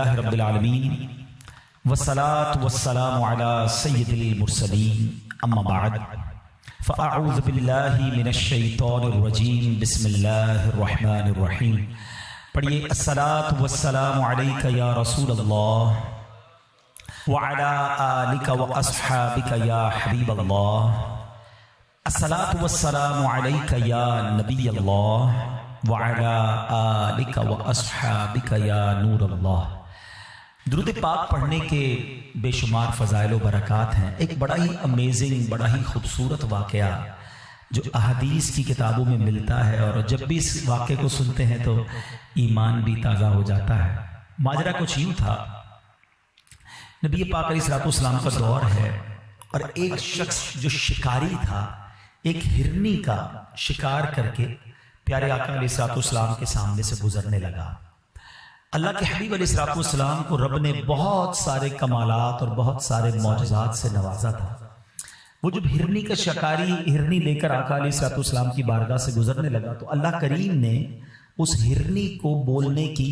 الحمدللہ رب العالمین والصلاة والسلام علی سید المرسلین اما بعد فاعوذ باللہ من الشیطان الرجیم بسم اللہ الرحمن الرحیم. پڑھیے الصلاة والسلام علیک یا رسول اللہ وعلی آلک واصحابک یا حبیب اللہ. الصلاة والسلام علیک یا نبی اللہ وعلی آلک واصحابک یا نور اللہ. درود پاک پڑھنے کے بے شمار فضائل و برکات ہیں. ایک بڑا ہی امیزنگ، بڑا ہی خوبصورت واقعہ جو احادیث کی کتابوں میں ملتا ہے، اور جب بھی اس واقعے کو سنتے ہیں تو ایمان بھی تازہ ہو جاتا ہے. ماجرا کچھ یوں تھا، نبی پاک علیہ الصلوۃ والسلام کا دور ہے اور ایک شخص جو شکاری تھا ایک ہرنی کا شکار کر کے پیارے آقا علیہ الصلوۃ والسلام کے سامنے سے گزرنے لگا. اللہ کے حبیب علیہ الصلوۃ والسلام کو رب نے بہت سارے کمالات اور بہت سارے معجزات سے نوازا تھا. وہ جب ہرنی کا شکاری ہرنی لے کر آقا علیہ الصلوۃ والسلام کی بارگاہ سے گزرنے لگا تو اللہ کریم نے اس ہرنی کو بولنے کی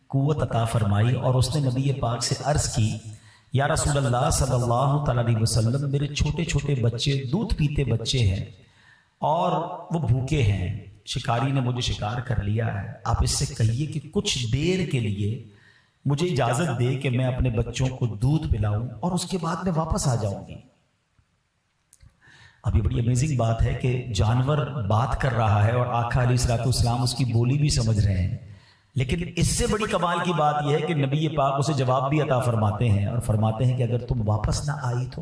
قوت عطا فرمائی، اور اس نے نبی پاک سے عرض کی، یا رسول اللہ صلی اللہ تعالی علیہ وسلم، میرے چھوٹے چھوٹے بچے، دودھ پیتے بچے ہیں اور وہ بھوکے ہیں، شکاری نے مجھے شکار کر لیا ہے. آپ اس سے کہیے کہ کچھ دیر کے لیے مجھے اجازت دے کہ میں اپنے بچوں کو دودھ پلاؤں اور اس کے بعد میں واپس آ جاؤں گی. اب یہ بڑی امیزنگ بات ہے کہ جانور بات کر رہا ہے اور آقا علیہ الصلوۃ والسلام اس کی بولی بھی سمجھ رہے ہیں. لیکن اس سے بڑی کمال کی بات یہ ہے کہ نبی پاک اسے جواب بھی عطا فرماتے ہیں اور فرماتے ہیں کہ اگر تم واپس نہ آئی تو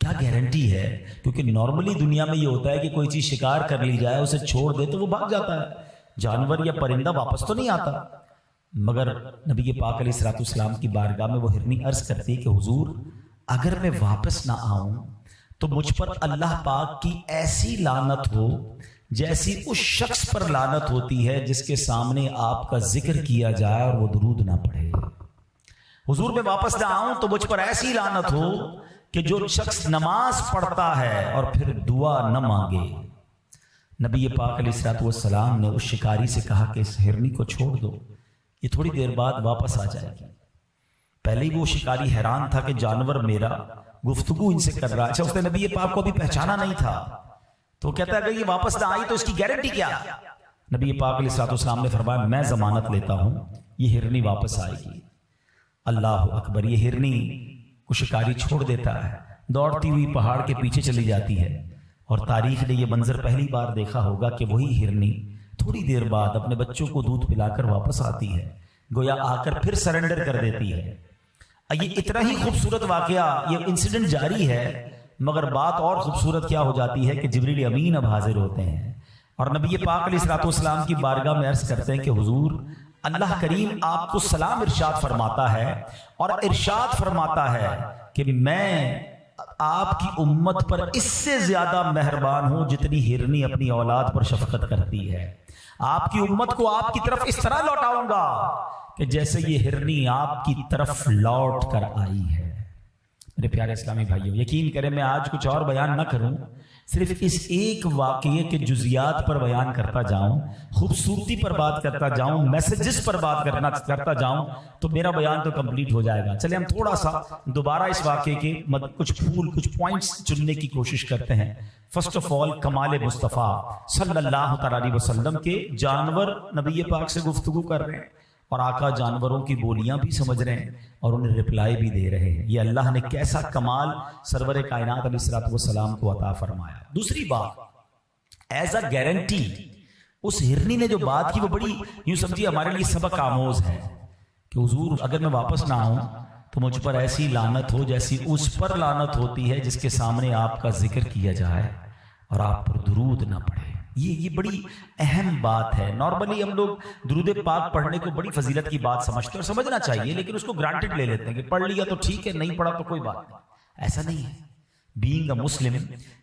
کیا گارنٹی ہے؟ کیونکہ نارملی دنیا میں یہ ہوتا ہے کہ کوئی چیز شکار کر لی جائے، اسے چھوڑ دے تو وہ بھاگ جاتا ہے، جانور یا پرندہ واپس تو نہیں آتا. مگر نبی پاک علیہ الصلوۃ والسلام کی بارگاہ میں وہ ہرنی عرض کرتی کہ حضور اگر میں واپس نہ آؤں تو مجھ پر اللہ پاک کی ایسی لعنت ہو جیسی اس شخص پر لعنت ہوتی ہے جس کے سامنے آپ کا ذکر کیا جائے اور وہ درود نہ پڑھے. حضور میں واپس نہ آؤں تو مجھ پر ایسی لعنت ہو کہ جو شخص نماز پڑھتا ہے اور پھر دعا نہ مانگے. نبی پاک علیہ الصلوۃ والسلام نے اس شکاری سے کہا کہ اس ہرنی کو چھوڑ دو، یہ تھوڑی دیر بعد واپس آ جائے گی. پہلے ہی وہ شکاری حیران تھا کہ جانور میرا گفتگو ان سے کر رہا ہے. اچھا، اس نے نبی پاک کو بھی پہچانا نہیں تھا تو کہتا ہے اگر یہ واپس نہ آئی تو اس کی گارنٹی کیا؟ نبی پاک علیہ الصلوۃ والسلام نے فرمایا میں ضمانت لیتا ہوں یہ ہرنی واپس آئے گی. اللہ اکبر. یہ ہرنی کو شکاری چھوڑ دیتا ہے، دوڑتی ہوئی پہاڑ کے پیچھے چلی جاتی ہے، اور تاریخ نے یہ منظر پہلی بار دیکھا ہوگا کہ وہی ہرنی تھوڑی دیر بعد اپنے بچوں کو دودھ پلا کر واپس آتی ہے، گویا آ کر پھر سرنڈر کر دیتی ہے. یہ اتنا ہی خوبصورت واقعہ، یہ انسیڈنٹ جاری ہے، مگر بات اور خوبصورت کیا ہو جاتی ہے کہ جبریل امین اب حاضر ہوتے ہیں اور نبی پاک علیہ الصلوۃ والسلام کی بارگاہ میں عرض کرتے ہیں کہ حضور اللہ کریم آپ کو سلام ارشاد فرماتا ہے اور ارشاد فرماتا ہے کہ میں آپ کی امت پر اس سے زیادہ مہربان ہوں جتنی ہرنی اپنی اولاد پر شفقت کرتی ہے. آپ کی امت کو آپ کی طرف اس طرح لوٹاؤں گا کہ جیسے یہ ہرنی آپ کی طرف لوٹ کر آئی ہے. میرے پیارے اسلامی بھائیوں، یقین کریں میں آج کچھ اور بیان نہ کروں، صرف اس ایک واقعے کے جزیات پر بیان کرتا جاؤں، خوبصورتی پر بات کرتا جاؤں، میسجز پر بات کرتا جاؤں تو میرا بیان تو کمپلیٹ ہو جائے گا. چلے ہم تھوڑا سا دوبارہ اس واقعے کے کچھ پوائنٹس چننے کی کوشش کرتے ہیں. فرسٹ آف آل کمال مصطفیٰ صلی اللہ تعالی علیہ وسلم کے جانور نبی پاک سے گفتگو کر رہے ہیں اور آقا جانوروں کی بولیاں بھی سمجھ رہے ہیں اور انہیں رپلائی بھی دے رہے ہیں. یہ اللہ نے کیسا کمال سرور کائنات علیہ الصلوۃ والسلام کو عطا فرمایا. دوسری بات، ایز اے گارنٹی اس ہرنی نے جو بات کی وہ بڑی یوں سمجھیے ہمارے لیے سبق آموز ہے کہ حضور اگر میں واپس نہ آؤں تو مجھ پر ایسی لعنت ہو جیسی اس پر لعنت ہوتی ہے جس کے سامنے آپ کا ذکر کیا جائے اور آپ پر درود نہ پڑھے. یہ بڑی اہم بات ہے. نارملی ہم لوگ درود پاک پڑھنے کو بڑی فضیلت کی بات سمجھتے ہیں اور سمجھنا چاہیے، لیکن اس کو گرانٹڈ لے لیتے ہیں کہ پڑھ لیا تو ٹھیک ہے، نہیں پڑھا تو کوئی بات نہیں. ایسا نہیں ہے. بینگ اے مسلم،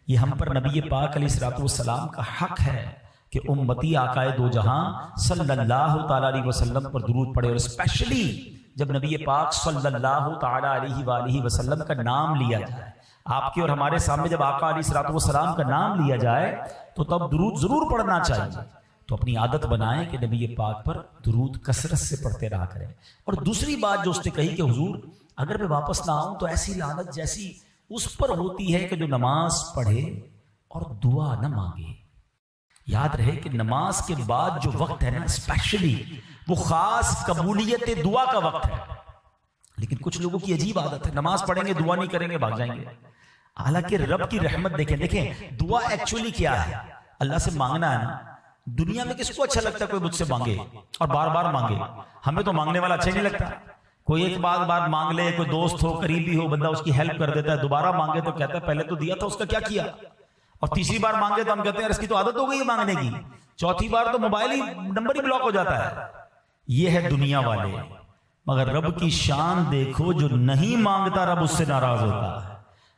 یہ ہم پر نبی پاک علیہ الصلوۃ والسلام کا حق ہے کہ امتی آقائے دو جہاں صلی اللہ تعالی علیہ وسلم پر درود پڑھے، اور اسپیشلی جب نبی پاک صلی اللہ تعالی علیہ وآلہ وسلم کا نام لیا جائے. آپ کے اور ہمارے سامنے جب آقا علیہ الصلوۃ والسلام کا نام لیا جائے تو تب درود ضرور پڑھنا چاہیے. تو اپنی عادت بنائیں کہ نبی پاک پر درود کثرت سے پڑھتے رہا کریں. اور دوسری بات جو اس نے کہی کہ حضور اگر میں واپس نہ آؤں تو ایسی لعنت جیسی اس پر ہوتی ہے کہ جو نماز پڑھے اور دعا نہ مانگے. یاد رہے کہ نماز کے بعد جو وقت ہے نا اسپیشلی وہ خاص قبولیت دعا کا وقت ہے. لیکن کچھ لوگوں کی عجیب عادت ہے, نماز پڑھیں گے دعا نہیں کریں گے بھاگ جائیں گے. حالانکہ رب کی رحمت دیکھیں دعا ایکچولی کیا ہے, اللہ سے مانگنا ہے نا. دنیا میں کس کو اچھا لگتا ہے کوئی مجھ سے مانگے اور بار بار مانگے؟ ہمیں تو مانگنے والا اچھا نہیں لگتا. کوئی ایک بار مانگ لے, کوئی دوست ہو قریبی ہو بندہ اس کی ہیلپ کر دیتا ہے, دوبارہ مانگے تو کہتا ہے پہلے تو دیا تھا اس کا کیا کیا, اور تیسری بار مانگے تو ہم کہتے ہیں اس کی تو عادت ہو گئی ہے مانگنے کی, چوتھی بار تو موبائل ہی نمبر ہی بلاک ہو جاتا ہے. یہ ہے دنیا والے. مگر رب کی شان دیکھو, جو نہیں مانگتا رب اس سے ناراض ہوتا ہے,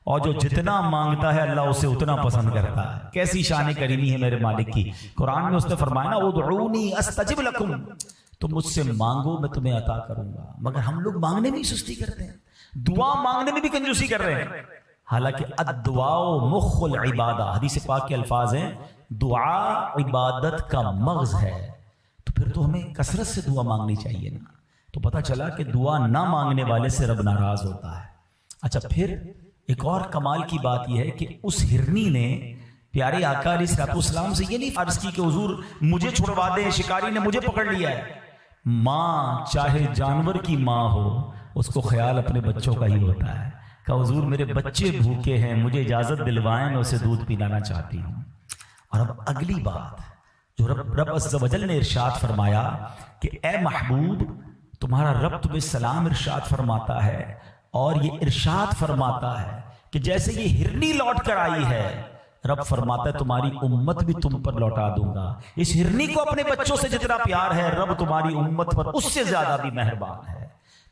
اور جو جتنا مانگتا ہے اللہ اسے اتنا پسند کرتا ہے. کیسی شان کریمی ہے میرے مالک کی. قرآن میں اس نے فرمایا نا ادعونی استجب لکم, تم مجھ سے مانگو میں تمہیں عطا کروں گا. مگر ہم لوگ مانگنے میں ہی سستی کرتے ہیں, دعا مانگنے میں بھی کنجوسی کر رہے ہیں. حالانکہ الدعاء مخ العبادہ, حدیث پاک کے الفاظ ہیں دعا عبادت کا مغز ہے. تو پھر تو ہمیں کثرت سے دعا مانگنی چاہیے نا. تو پتہ چلا کہ دعا نہ مانگنے والے سے رب ناراض ہوتا ہے. اچھا پھر ایک اور کمال کی بات یہ ہے کہ اس ہرنی نے پیارے آقا علیہ الصلوۃ والسلام سے یہ نہیں عرض کی کہ حضور مجھے چھڑوا دیں, شکاری نے مجھے پکڑ لیا ہے. ماں چاہے جانور کی ماں ہو اس کو خیال اپنے بچوں کا ہی ہوتا ہے کہ حضور میرے بچے بھوکے ہیں, مجھے اجازت دلوائیں, میں اسے دودھ پلانا چاہتی ہوں. اور اب اگلی بات جو رب عز و جل نے ارشاد فرمایا کہ اے محبوب تمہارا رب تمہیں سلام ارشاد فرماتا ہے, اور یہ ارشاد فرماتا ہے کہ جیسے یہ ہرنی لوٹ کر آئی ہے رب فرماتا ہے تمہاری امت بھی تم پر لوٹا دوں گا. اس ہرنی کو اپنے بچوں سے جتنا پیار ہے رب تمہاری امت پر اس سے زیادہ بھی مہربان ہے.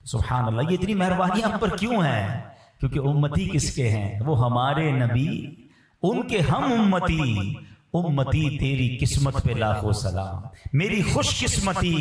سبحان اللہ. یہ اتنی مہربانیاں ہم پر کیوں ہیں؟ کیونکہ امتی کس کے ہیں؟ وہ ہمارے نبی, ان کے ہم امتی. امتی تیری قسمت پہ لاکھوں سلام, میری خوش قسمتی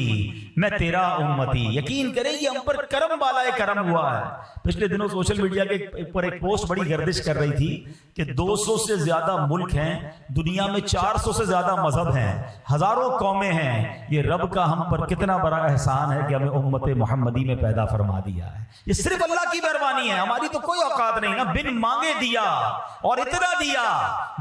میں تیرا امتی. یقین کریں یہ ہم پر کرم والا کرم ہوا ہے. پچھلے دنوں سوشل میڈیا کے پر ایک پوسٹ بڑی گردش کر رہی تھی کہ 200 سے زیادہ ملک ہیں دنیا میں, 400 سے زیادہ مذہب ہیں, ہزاروں قومیں ہیں. یہ رب کا ہم پر کتنا بڑا احسان ہے کہ ہمیں امت محمدی میں پیدا فرما دیا ہے. یہ صرف اللہ کی مہربانی ہے, ہماری تو کوئی اوقات نہیں نا. بن مانگے دیا اور اتنا دیا,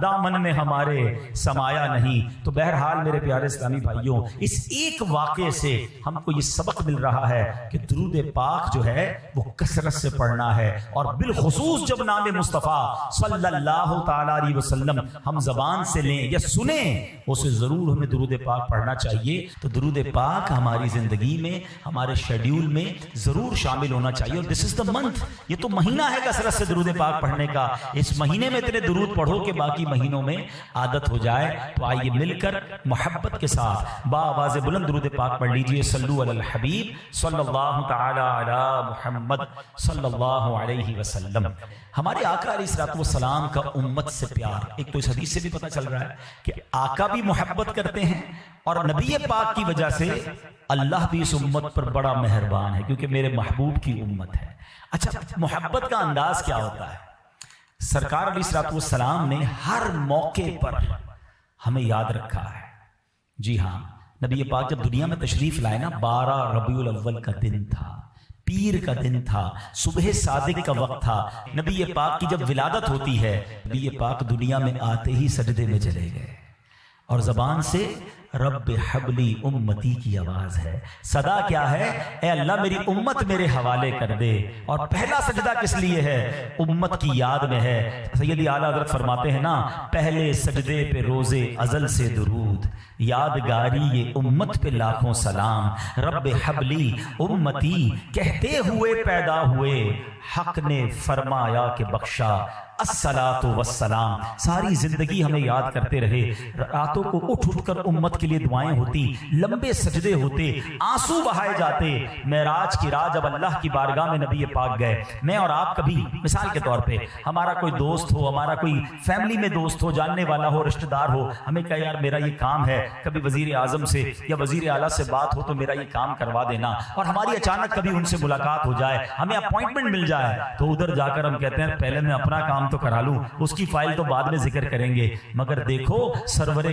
دامن میں ہمارے سمایا نہیں. تو بہرحال میرے پیارے اسلامی بھائیوں, اس ایک واقعے سے ہم کو یہ سبق مل رہا ہے کہ درود پاک جو ہے وہ کثرت سے پڑھنا ہے, اور بالخصوص جب نام مصطفیٰ صلی اللہ تعالی علیہ وسلم ہم زبان سے لیں یا سنیں اسے ضرور ہمیں درود پاک پڑھنا چاہیے. تو درود پاک ہماری زندگی میں, ہمارے شیڈیول میں ضرور شامل ہونا چاہیے. اور دس از دا منتھ, یہ تو مہینہ ہے کثرت سے درود پاک پڑھنے کا. اس مہینے میں اتنے درود پڑھو کہ باقی مہینوں میں عادت ہو جائے. تو آئیے مل کر محبت کے ساتھ با آواز بلند درود پاک پڑھ لیجئے. صلو علی الحبیب صلی اللہ تعالی علی محمد صلی اللہ علیہ وسلم. ہمارے آقا علیہ الصلوۃ والسلام کا امت سے پیار ایک تو اس حدیث سے بھی پتہ چل رہا ہے کہ آقا بھی محبت کرتے ہیں, اور نبی پاک کی وجہ سے اللہ بھی اس امت پر بڑا مہربان ہے کیونکہ میرے محبوب کی امت ہے. اچھا محبت کا انداز کیا ہوتا ہے؟ سرکار علیہ الصلوۃ والسلام نے ہر موقع پر ہمیں یاد رکھا ہے. جی ہاں, نبی پاک جب دنیا میں تشریف لائے نا, 12 ربیع الاول کا دن تھا, پیر کا دن تھا, صبح صادق کا وقت تھا. نبی پاک کی جب ولادت ہوتی ہے نبی پاک دنیا میں آتے ہی سجدے میں چلے گئے, اور زبان سے رب حبلی امتی کی آواز ہے. صدا کیا ہے؟ اے اللہ میری امت میرے حوالے کر دے. اور پہلا سجدہ کس لیے ہے؟ امت کی یاد میں ہے. سیدی اعلیٰ حضرت فرماتے ہیں نا, پہلے سجدے پہ روز ازل سے درود, یادگاری یہ امت پہ لاکھوں سلام. رب حبلی امتی کہتے ہوئے پیدا ہوئے, حق نے فرمایا کہ بخشا الصلاۃ والسلام. ساری زندگی ہمیں یاد کرتے رہے. راتوں کو اٹھ کر امت کے لیے دعائیں ہوتی, لمبے سجدے ہوتے, آنسو بہائے جاتے. معراج کی رات جب اللہ کی بارگاہ میں نبی پاک گئے, میں اور آپ کبھی مثال کے طور پہ ہمارا کوئی دوست ہو, ہمارا کوئی فیملی میں دوست ہو, جاننے والا ہو, رشتہ دار ہو, ہمیں کہا یار میرا یہ کام ہے, کبھی وزیر اعظم سے یا وزیر اعلیٰ سے بات ہو تو میرا یہ کام کروا دینا, اور ہماری اچانک کبھی ان سے ملاقات ہو جائے, ہمیں اپوائنٹمنٹ مل جائے, تو ادھر جا کر ہم کہتے ہیں پہلے میں اپنا کام تو کرا لوں, اس کی فائل تو بعد میں ذکر کریں گے. مگر دیکھو سرور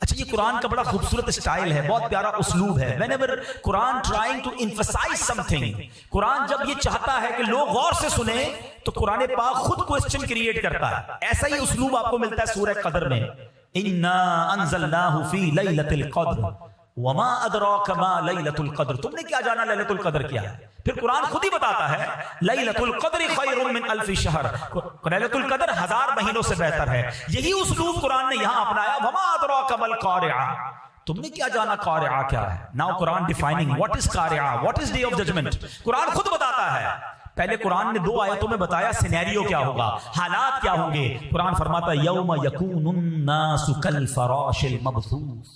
اچھا، یہ قرآن کا بڑا خوبصورت اسٹائل ہے، بہت پیارا اسلوب ہے. whenever Quran trying to emphasize something، قرآن جب یہ چاہتا ہے کہ لوگ غور سے سنیں تو قرآن پاک خود کوسچن کریٹ کرتا ہے. ایسا ہی اسلوب آپ کو ملتا ہے سورہ قدر میں، اِنَّا أَنزَلْنَاهُ فِي لَيْلَةِ الْقَدْرِ وَمَا أَدْرَاكَ مَا لَيْلَةُ الْقَدْرِ. تم نے کیا جانا لیلۃ القدر کیا ہے؟ پھر قرآن خود ہی بتاتا ہے لیلۃ القدر خیر من الف شہر، لیلۃ القدر 1000 مہینوں سے بہتر ہے. یہی اسلوب قرآن نے یہاں اپنایا، وما ادراک ما القارعہ، تم نے کیا جانا قارعہ کیا ہے. Now Quran defining what is قارعہ، what is day of judgment. قرآن خود بتاتا ہے. پہلے قرآن نے 2 آیتوں میں بتایا سینیریو کیا ہوگا، حالات کیا ہوں گے. قرآن فرماتا ہے یوم یکون الناس کالفراش المبثوث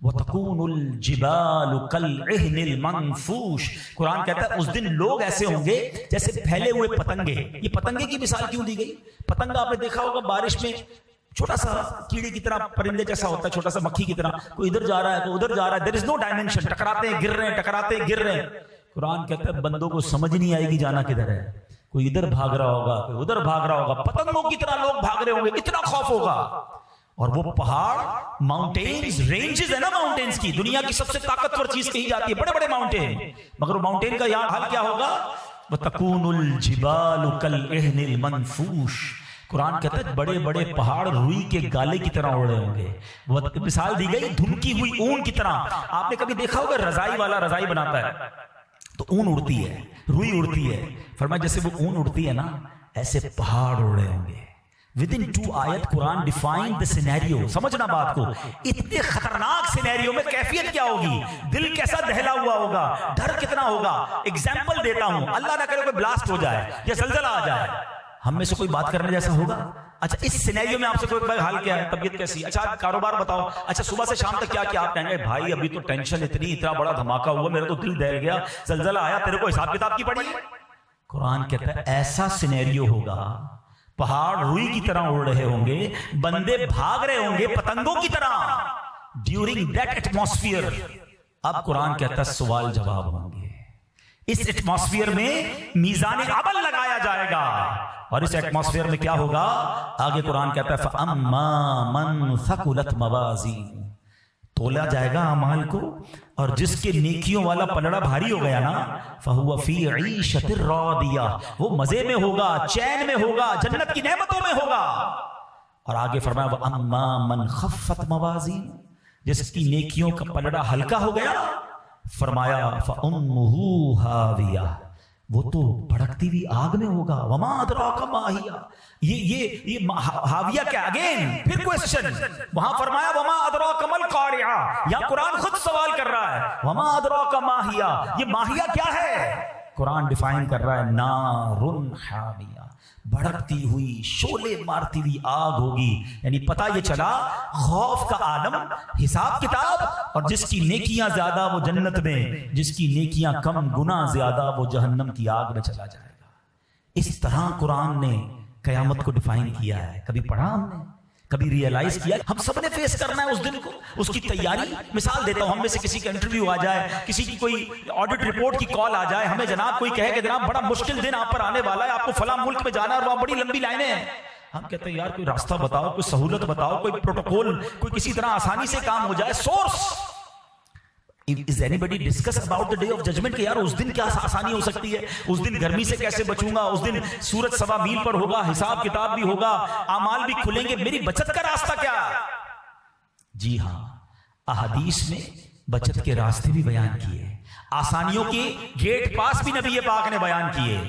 وَتَكُونُ الْجِبَالُ كَالْعِهْنِ الْمَنْفُوشِ. قرآن کہتا ہے اس دن لوگ ایسے ہوں گے جیسے پھیلے ہوئے پتنگے. یہ پتنگے کی مثال کیوں دی گئی؟ پتنگا آپ نے دیکھا ہوگا بارش میں چھوٹا سا کیڑے کی طرح، پرندے جیسا ہوتا ہے، چھوٹا سا مکھی کی طرح، کوئی ادھر جا رہا ہے کوئی ادھر جا رہا ہے. دیر از نو ڈائمینشن، ٹکراتے ہیں گر رہے ہیں، ٹکراتے ہیں گر رہے ہیں. قرآن کہتا ہے بندوں کو سمجھ نہیں آئے گی جانا کدھر ہے. کوئی ادھر بھاگ رہا ہوگا کوئی ادھر بھاگ رہا ہوگا، پتنگوں کی طرح لوگ بھاگ رہے ہوں گے، اتنا خوف ہوگا. اور وہ پہاڑ، ماؤنٹینز، رینجز ہے نا، ماؤنٹینز کی دنیا کی سب سے طاقتور چیز کہی جاتی ہے، بڑے بڑے ماؤنٹین، مگر وہ ماؤنٹین کا یہاں حال کیا ہوگا؟ وَتَكُونُ الْجِبَالُ كَالْعِهْنِ الْمَنْفُوشِ. قرآن کہتا ہے بڑے بڑے پہاڑ روئی کے گالے کی طرح اڑے ہوں گے. وہ مثال دی گئی دھمکی ہوئی اون کی طرح. آپ نے کبھی دیکھا ہوگا رضائی والا رضائی بناتا ہے تو اون اڑتی ہے، روئی اڑتی ہے. فرمایا جیسے وہ اون اڑتی ہے نا، ایسے پہاڑ اڑے ہوں گے. Within 2 آیت قرآن ڈیفائن the scenario. سمجھنا بات کو، اتنے خطرناک سینیریو میں کیفیت کیا ہوگی، دل کیسا دہلا ہوا ہوگا، ڈر کتنا ہوگا. ایگزامپل دیتا ہوں، اللہ نہ کرے کوئی بلاسٹ ہو جائے یا زلزلہ آ جائے، ہم میں سے کوئی بات کرنے جیسا ہوگا؟ اچھا اس سینیریو میں آپ سے کوئی حال کیا ہے، طبیعت کیسی، اچھا کاروبار بتاؤ، اچھا صبح سے شام تک کیا کیا. آپ کہیں گے بھائی ابھی تو ٹینشن اتنا بڑا دھماکہ ہوا، میرا تو دل دہل گیا، زلزلہ آیا، تیرے کو حساب کتاب کی پڑی. قرآن کہتا ہے ایسا سینیریو ہوگا، پہاڑ روئی کی طرح اڑ رہے ہوں گے، بندے بھاگ رہے ہوں گے پتنگوں کی طرح ڈیورنگ دیٹ ایٹماسفیئر. اب قرآن کہتا ہے سوال جواب ہوں گے. اس ایٹماسفیئر میں میزان عمل لگایا جائے گا، اور اس ایٹماسفیئر میں کیا ہوگا؟ آگے قرآن کہتا ہے فَأَمَّا مَنْ ثَقُلَتْ مَوَازِينُهُ، تولا جائے گا اعمال کو، اور جس کے نیکیوں والا پلڑا بھاری ہو گیا نا، فَهُوَ فِي عِيشَةٍ رَاضِيَةٍ، وہ مزے میں ہوگا، چین میں ہوگا، جنت کی نعمتوں میں ہوگا. اور آگے فرمایا وَأَمَّا مَنْ خَفَّتْ مَوَازِينُهُ، جس کی نیکیوں کا پلڑا ہلکا ہو گیا، فرمایا فَأُمُّهُ هَاوِيَةٌ، وہ تو بھڑکتی ہوئی آگ میں ہوگا. وَمَا أَدْرَاكَ مَا هِيَ، یہ ہاویہ کیا؟ اگین پھر کوسچن. وہاں فرمایا وَمَا أَدْرَاكَ مَا الْقَارِعَةُ، یہاں قرآن خود سوال کر رہا ہے وَمَا أَدْرَاكَ مَا هِيَ، یہ ماہیہ کیا ہے؟ قرآن ڈیفائن کر رہا ہے نارٌ حامیہ، بھڑکتی ہوئی شعلے مارتی ہوئی آگ ہوگی. یعنی پتہ یہ چلا خوف کا عالم، حساب کتاب، اور جس کی نیکیاں زیادہ وہ جنت میں، جس کی نیکیاں کم گنا زیادہ وہ جہنم کی آگ میں چلا جائے گا. اس طرح قرآن نے قیامت کو ڈیفائن کیا ہے. کبھی پڑھا ہم نے، کبھی ریئلائز کیا؟ ہم سب نے فیس کرنا ہے اس دن کو، اس کی تیاری. مثال دیتا ہوں، ہم میں سے کسی کا انٹرویو آ جائے، کسی کی کوئی آڈٹ رپورٹ کی کال آ جائے، ہمیں جناب کوئی کہے کہ جناب بڑا مشکل دن آپ پر آنے والا ہے، آپ کو فلاں ملک میں جانا ہے اور وہاں بڑی لمبی لائنیں ہیں. ہم کہتے ہیں یار کوئی راستہ بتاؤ، کوئی سہولت بتاؤ، کوئی پروٹوکول، کوئی کسی طرح آسانی سے کام ہو جائے. Source Is anybody discuss about the day of judgment کہ یار اس دن کیا آسانی ہو سکتی ہے، اس دن گرمی سے کیسے بچوں گا، اس دن سورج 1.25 میل پر ہوگا، حساب کتاب بھی ہوگا، اعمال بھی کھلیں گے، میری بچت کا راستہ کیا ہے؟ جی ہاں، احادیث میں بچت کے راستے بھی بیان کیے، آسانیوں کے گیٹ پاس بھی نبی پاک نے بیان کیے،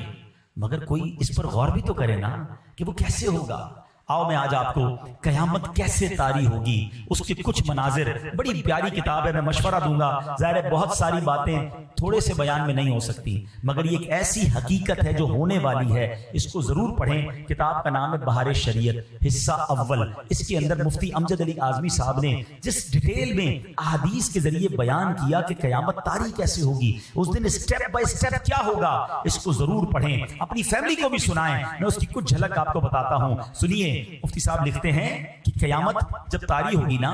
مگر کوئی اس پر غور بھی تو کرے نا کہ وہ کیسے ہوگا. آؤ میں آج آپ کو قیامت کیسے طاری ہوگی اس کے کچھ مناظر، بڑی پیاری کتاب ہے، میں مشورہ دوں گا. ظاہر ہے بہت ساری باتیں تھوڑے سے بیان میں نہیں ہو سکتی، مگر یہ ایک ایسی حقیقت ہے جو ہونے والی ہے، اس کو ضرور پڑھیں. کتاب کا نام ہے بہار شریعت حصہ اول. اس کے اندر مفتی امجد علی اعظمی صاحب نے جس ڈیٹیل میں احادیث کے ذریعے بیان کیا کہ قیامت طاری کیسے ہوگی، اس دن اسٹیپ بائی اسٹیپ کیا ہوگا، اس کو ضرور پڑھیں، اپنی فیملی کو بھی سنائیں. میں اس کی کچھ جھلک آپ کو بتاتا ہوں، سنیے. مفتی صاحب لکھتے ہیں کہ قیامت جب طاری ہوگی نا،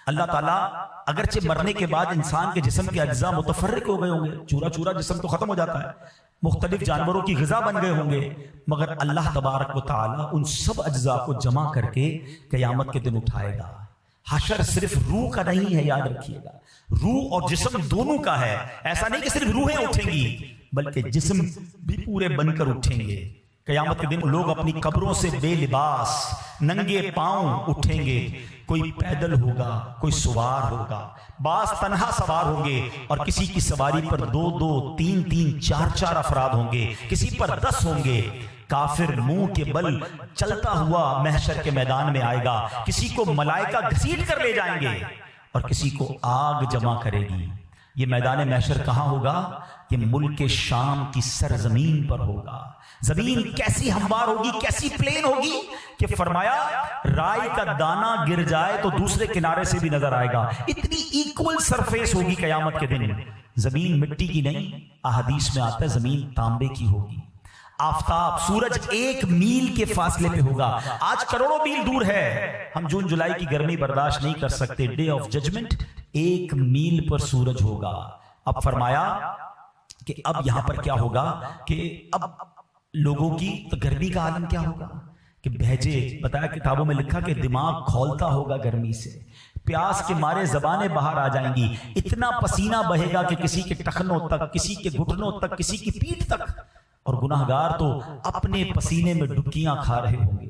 اللہ تعالیٰ اگرچہ مرنے کے بعد انسان کے جسم کے اجزاء متفرق ہو گئے ہوں گے، چورا چورا جسم تو ختم ہو جاتا ہے، مختلف جانوروں کی غذا بن گئے ہوں گے، مگر اللہ تبارک و تعالیٰ ان سب اجزاء کو جمع کر کے قیامت کے دن اٹھائے گا. حشر صرف روح کا نہیں ہے، یاد رکھیے گا، روح اور جسم دونوں کا ہے. ایسا نہیں کہ صرف روحیں اٹھیں گی بلکہ جسم بھی پورے بن کر اٹھیں گے. قیامت کے دن لوگ اپنی قبروں سے بے لباس ننگے پاؤں اٹھیں گے. کوئی پیدل ہوگا، کوئی سوار ہوگا، بعض تنہا سوار ہوں گے اور کسی کی سواری پر 2-2 3-3 4-4 افراد ہوں گے، کسی پر 10 ہوں گے. کافر منہ کے بل چلتا ہوا محشر کے میدان میں آئے گا. کسی کو ملائکہ گھسیٹ کر لے جائیں گے اور کسی کو آگ جمع کرے گی. یہ میدان محشر کہاں ہوگا؟ یہ ملک شام کی سرزمین پر ہوگا. زمین کیسی ہموار ہوگی، کیسی پلین ہوگی کہ فرمایا رائی کا دانہ گر جائے تو دوسرے کنارے سے بھی نظر آئے گا. اتنی ایکول سرفیس ہوگی قیامت کے دن. زمین مٹی کی نہیں، احادیث میں آتا ہے زمین تانبے کی ہوگی. آفتاب، سورج 1 میل کے فاصلے پہ ہوگا. آج کروڑوں میل دور ہے. ہم جون جولائی کی گرمی برداشت نہیں کر سکتے. ڈے آف ججمنٹ 1 میل پر سورج ہوگا. اب فرمایا کہ اب یہاں پر کیا ہوگا کہ اب لوگوں کی تو گرمی کا عالم کیا ہوگا کہ بھیجے. بتایا کتابوں میں لکھا کہ دماغ کھولتا ہوگا گرمی سے، پیاس کے مارے زبانیں باہر آ جائیں گی. اتنا پسینہ بہے گا کہ کسی کے ٹخنوں تک، کسی کے گھٹنوں تک، کسی کی پیٹھ تک. اور گناہگار تو اپنے پسینے میں ڈبکیاں کھا رہے ہوں گے.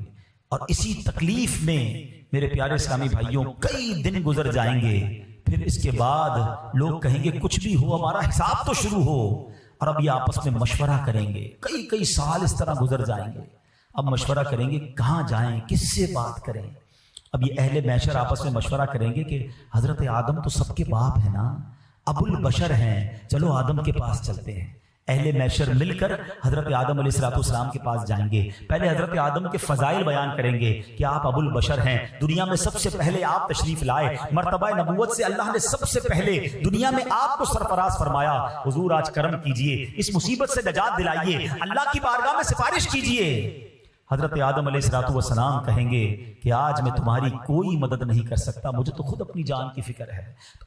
اور اسی تکلیف میں میرے پیارے اسلامی بھائیوں کئی دن گزر جائیں گے. پھر اس کے بعد لوگ کہیں گے کچھ بھی ہو ہمارا حساب تو شروع ہو. اور اب یہ آپس میں مشورہ کریں گے. کئی سال اس طرح گزر جائیں گے. اب مشورہ کریں گے کہاں جائیں، کس سے بات کریں. اب یہ اہل محشر آپس میں مشورہ کریں گے کہ حضرت آدم تو سب کے باپ ہے نا، ابو البشر ہیں، چلو آدم کے پاس چلتے ہیں. اہل محشر مل کر حضرت آدم علیہ السلام کے پاس جائیں گے. پہلے حضرت آدم کے فضائل بیان کریں گے کہ آپ ابو البشر ہیں، دنیا میں سب سے پہلے آپ تشریف لائے، مرتبہ نبوت سے اللہ نے سب سے پہلے دنیا میں آپ کو سرفراز فرمایا. حضور آج کرم کیجئے، اس مصیبت سے نجات دلائیے، اللہ کی بارگاہ میں سفارش کیجئے. حضرت آدم علیہ السلام کہیں گے کہ آج میں تمہاری کوئی مدد نہیں کر سکتا، مجھے تو خود اپنی جان کی فکر ہے.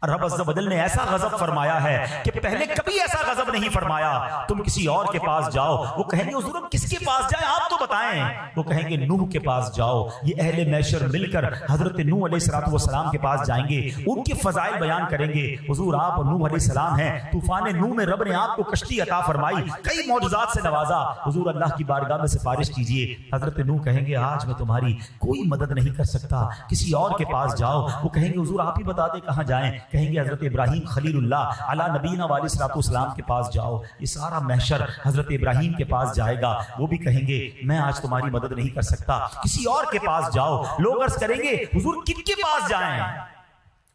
رب عز و جل نے ایسا غضب فرمایا ہے کہ پہلے کبھی ایسا غضب نہیں فرمایا. تم کسی اور کے پاس جاؤ. وہ کہیں گے حضور ہم کس کے پاس جائیں آپ تو بتائیں. وہ کہیں گے نوح کے پاس جاؤ. یہ اہل محشر مل کر حضرت نوح علیہ السلام کے پاس جائیں گے، ان کے فضائل بیان کریں گے. حضور آپ نوح علیہ السلام ہیں، طوفان نوح میں رب نے آپ کو کشتی عطا فرمائی، کئی معجزات سے نوازا. حضور اللہ کی بارگاہ میں سفارش کیجیے. حضرت نوح کہیں گے آج میں تمہاری کوئی مدد نہیں کر سکتا، کسی اور کے پاس جاؤ. وہ کہیں گے حضور آپ ہی بتا دیں کہاں جائیں. کہیں گے حضرت ابراہیم خلیل اللہ علی نبینا علیہ السلام کے پاس جاؤ. یہ سارا محشر حضرت ابراہیم کے پاس جائے گا. وہ بھی کہیں گے میں آج تمہاری مدد نہیں کر سکتا، کسی اور کے پاس جاؤ. لوگ عرض کریں گے حضور کن کے پاس جائیں.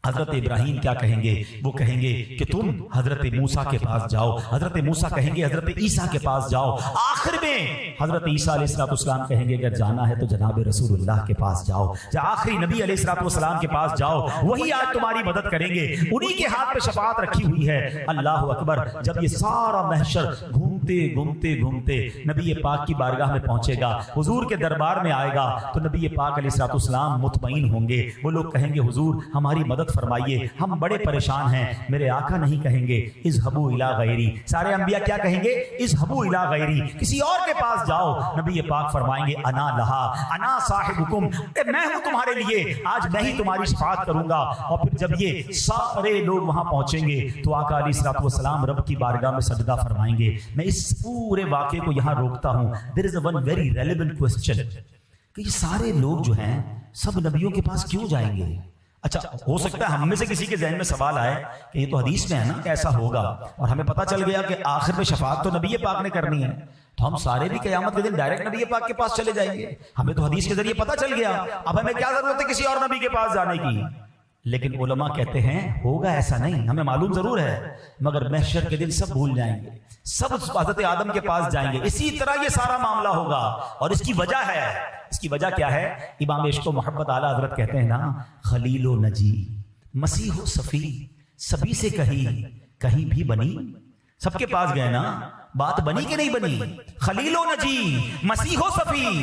حضرت ابراہیم کیا کہیں گے؟ وہ کہیں گے کہ تم حضرت موسیٰ کے پاس جاؤ. حضرت موسیٰ کہیں گے حضرت عیسیٰ کے پاس جاؤ. آخر میں حضرت عیسیٰ علیہ السلام کہیں گے اگر جانا ہے تو جناب رسول اللہ کے پاس جاؤ. آخری نبی علیہ السلام کے پاس جاؤ، وہی آج تمہاری مدد کریں گے. انہی کے ہاتھ پہ شفاعت رکھی ہوئی ہے. اللہ اکبر. جب یہ سارا محشر گھومتے نبی پاک کی بارگاہ میں پہنچے گا، حضور کے دربار میں آئے گا، تو نبی پاک علیہ السلام مطمئن ہوں گے. وہ لوگ کہیں گے حضور ہماری مدد فرمائیے، ہم بڑے پریشان ہیں. میرے آقا نہیں کہیں گے اذهبوا الی غیری. سارے انبیاء کیا کہیں گے؟ اذهبوا الی غیری، کسی اور کے پاس جاؤ. نبی پاک فرمائیں گے انا لہا انا صاحبکم، میں ہوں تمہارے لیے، آج میں ہی تمہاری شفاعت کروں گا. اور پھر جب یہ سارے لوگ وہاں پہنچیں گے تو آقا علیہ السلام رب کی بارگاہ میں سجدہ فرمائیں گے. میں اس پورے واقعے کو یہاں روکتا ہوں. There is one very relevant question کہ یہ سارے لوگ جو ہیں سب نبیوں کے پاس کیوں جائیں گے؟ اچھا ہو سکتا ہے ہم میں سے کسی کے ذہن میں سوال آئے کہ یہ تو حدیث میں ہے نا کہ ایسا ہوگا، اور ہمیں پتہ چل گیا کہ آخر میں شفاعت تو نبی پاک نے کرنی ہے، تو ہم سارے بھی قیامت کے دن ڈائریکٹ نبی پاک کے پاس چلے جائیں گے. ہمیں تو حدیث کے ذریعے پتہ چل گیا، اب ہمیں کیا ضرورت ہے کسی اور نبی کے پاس جانے کی. لیکن علماء کہتے ہیں ہوگا ایسا نہیں، ہمیں معلوم ضرور ہے، مگر محشر کے دن سب بھول جائیں گے، سب حضرت آدم کے پاس جائیں گے. اسی طرح یہ سارا معاملہ ہوگا. اور اس کی وجہ ہے، اس کی وجہ کیا ہے؟ امام عشق و محبت اعلیٰ حضرت کہتے ہیں نا خلیل و نجی مسیح و صفی سبھی سے کہیں بھی بنی. سب کے پاس گئے نا، بات بنی کہ نہیں بنی؟ خلیل و نجی مسیح و صفی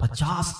50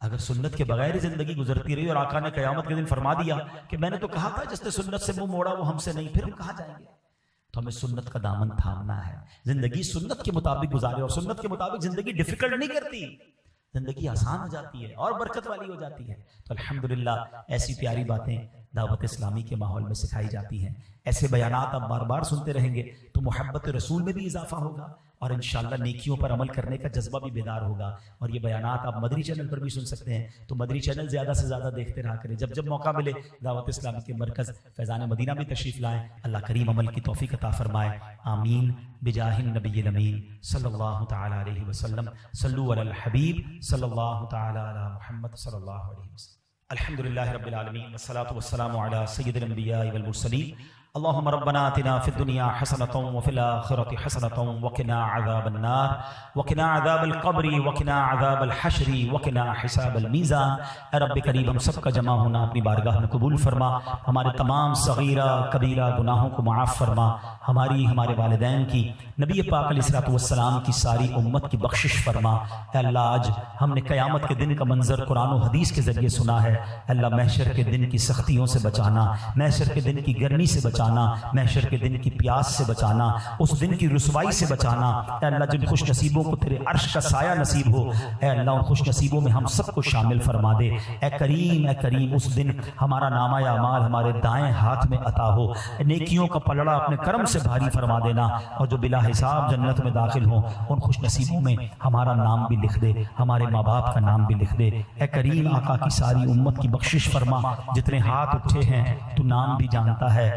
اگر سنت کے بغیر زندگی گزرتی رہی اور آقا نے قیامت کے دن فرما دیا کہ میں نے تو کہا تھا جس نے سنت سے منہ موڑا وہ ہم سے نہیں، پھر ہم کہاں جائیں گے؟ تو ہمیں سنت کا دامن تھامنا ہے، زندگی سنت کے مطابق گزارے، اور سنت کے مطابق زندگی ڈیفیکلٹ نہیں کرتی، زندگی آسان ہو جاتی ہے اور برکت والی ہو جاتی ہے۔ تو الحمدللہ ایسی پیاری باتیں دعوت اسلامی کے ماحول میں سکھائی جاتی ہیں۔ ایسے بیانات آپ بار بار سنتے رہیں گے تو محبت رسول میں بھی اضافہ ہوگا، اور انشاءاللہ نیکیوں پر عمل کرنے کا جذبہ بھی بیدار ہوگا۔ اور یہ بیانات آپ مدری چینل پر بھی سن سکتے ہیں، تو مدری چینل زیادہ سے زیادہ دیکھتے رہا کریں، جب جب موقع ملے دعوت اسلامی کے مرکز فیضان مدینہ میں تشریف لائیں۔ اللہ کریم عمل کی توفیق عطا فرمائے، آمین بجاہ النبی الامین صلی اللہ تعالی علیہ وسلم۔ صلو علی الحبیب صلی اللہ تعالی علی محمد صلی اللہ علیہ وسلم۔ الحمدللہ رب العالمین والصلاة والسلام علی سید الانبیاء والمرسلین۔ اللهم ربنا آتنا في الدنيا حسنة وفي الآخرة حسنة وقنا عذاب النار وقنا عذاب القبر وقنا عذاب الحشر وقنا حساب الميزان۔ اے رب کریم ہم سب کا جمع ہونا اپنی بارگاہ میں قبول فرما، ہمارے تمام صغیرہ کبیرہ گناہوں کو معاف فرما، ہمارے والدین کی، نبی پاک علیہ الصلوۃ والسلام کی ساری امت کی بخشش فرما۔ اے اللہ آج ہم نے قیامت کے دن کا منظر قرآن و حدیث کے ذریعے سنا ہے، اللہ محشر کے دن کی سختیوں سے بچانا، محشر کے دن کی گرمی سے بچانا، محشر کے دن کی پیاس سے بچانا، اس دن کی رسوائی سے بچانا۔ اے اللہ جن خوش نصیبوں کو تیرے عرش کا سایہ نصیب ہو، اے اللہ ان خوش نصیبوں میں ہم سب کو شامل فرما دے۔ اے کریم اس دن ہمارا نامہ اعمال ہمارے دائیں ہاتھ میں عطا ہو، نیکیوں کا پلڑا اپنے کرم سے بھاری فرما دینا، اور جو بلا حساب جنت میں داخل ہوں ان خوش نصیبوں میں ہمارا نام بھی لکھ دے، ہمارے ماں باپ کا نام بھی لکھ دے۔ اے کریم آقا کی ساری امت کی بخشش فرما، جتنے ہاتھ اٹھے ہیں تو نام بھی جانتا ہے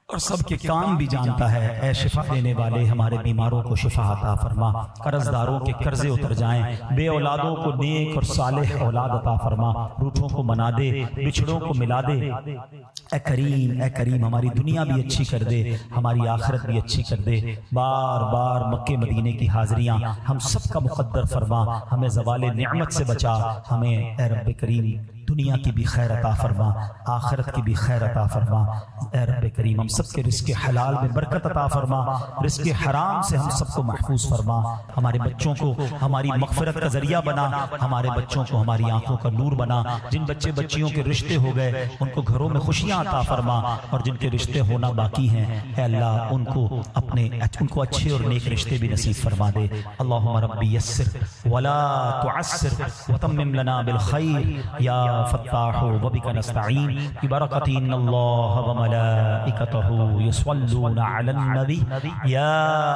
اور سب کے کام بھی جانتا ہے۔ اے شفا دینے والے ہمارے بیماروں کو شفا عطا فرما، قرض داروں کے قرضے اتر جائیں، بے اولادوں کو نیک اور صالح اولاد عطا فرما، روٹھوں کو منا دے، بچھڑوں کو ملا دے۔ اے کریم ہماری دنیا بھی اچھی کر دے، ہماری آخرت بھی اچھی کر دے۔ بار بار مکے مدینے کی حاضریاں ہم سب کا مقدر فرما، ہمیں زوال نعمت سے بچا، ہمیں اے رب کریم دنیا کی بھی خیر عطا فرما، آخرت کی بھی خیر عطا فرما۔ اے رب کریم ہم سب کے رزق حلال میں برکت عطا فرما، رزق حرام سے ہم سب کو محفوظ فرما، ہمارے بچوں کو ہماری مغفرت کا ذریعہ بنا، ہمارے بچوں کو ہماری آنکھوں کا نور بنا، جن بچے بچیوں کے رشتے ہو گئے ان کو گھروں میں خوشیاں عطا فرما، اور جن کے رشتے ہونا باقی ہیں اے اللہ ان کو اچھے اور نیک رشتے بھی نصیب فرما دے۔ اللہم ربی یسر ولا تعسر وتمم لنا بالخیر یا فتاح وبک نستعین ببرکۃ ان اللہ وملائکتہ یصلون علی النبی یا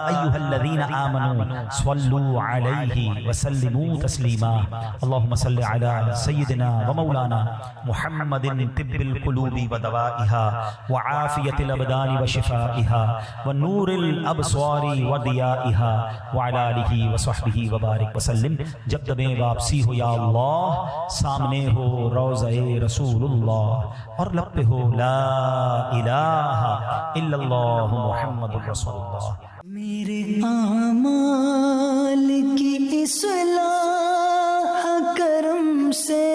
ایھا الذین آمنوا صلوا علیہ وسلموا تسلیما۔ اللہم صل علی سیدنا ومولانا محمد طب القلوب ودوائها وعافیۃ الابدان وشفائها ونور الابصار وضیائها وعلی آلہ وصحبہ وبارک وسلم۔ جب دمیں واپسی ہو یا اللہ، سامنے ہو روضہ رسول اللہ اور لب پہ ہو لا الہ الا اللہ محمد رسول اللہ۔ میرے اعمال کی اصلاح کرم سے